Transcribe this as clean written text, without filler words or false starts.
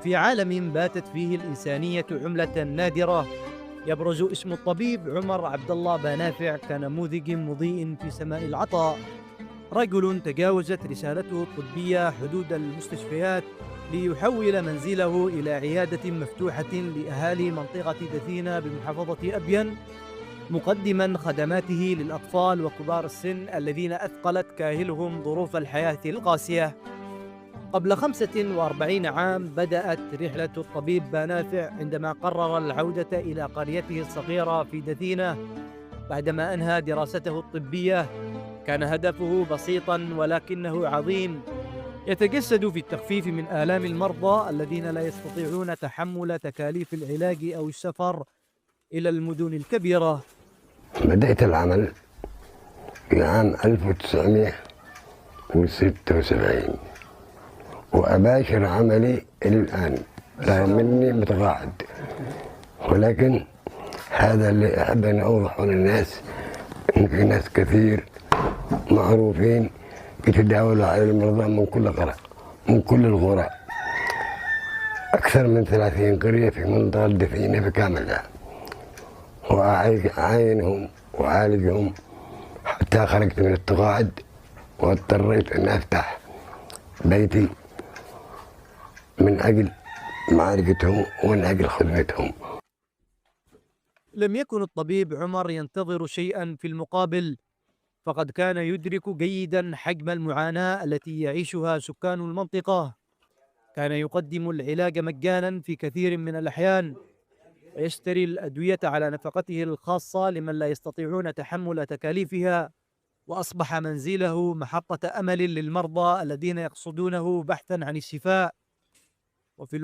في عالم باتت فيه الإنسانية عملة نادرة، يبرز اسم الطبيب عمر عبد الله بانافع كنموذج مضيء في سماء العطاء. رجل تجاوزت رسالته الطبية حدود المستشفيات ليحول منزله إلى عيادة مفتوحة لأهالي منطقة دثينة بمحافظة أبين، مقدما خدماته للأطفال وكبار السن الذين أثقلت كاهلهم ظروف الحياة القاسية. قبل 45 عام بدأت رحلة الطبيب بانافع عندما قرر العودة إلى قريته الصغيرة في دثينة بعدما أنهى دراسته الطبية. كان هدفه بسيطا ولكنه عظيم، يتجسد في التخفيف من آلام المرضى الذين لا يستطيعون تحمل تكاليف العلاج أو السفر إلى المدن الكبيرة. بدأت العمل في عام 1976 وأباشر عملي إلى الآن رغم أني متقاعد، ولكن هذا اللي أحب أن أوضحه للناس، إن في ناس كثير معروفين يتداولوا على المرضى من كل القرى، أكثر من 30 قرية في منطقة دثينة بكاملها، وأعاينهم وأعالجهم حتى خرجت من التقاعد واضطريت أن أفتح بيتي من أجل معالجتهم ومن أجل خدمتهم. لم يكن الطبيب عمر ينتظر شيئا في المقابل، فقد كان يدرك جيدا حجم المعاناة التي يعيشها سكان المنطقة. كان يقدم العلاج مجانا في كثير من الأحيان، ويشتري الأدوية على نفقته الخاصة لمن لا يستطيعون تحمل تكاليفها، وأصبح منزله محطة أمل للمرضى الذين يقصدونه بحثا عن الشفاء. وفي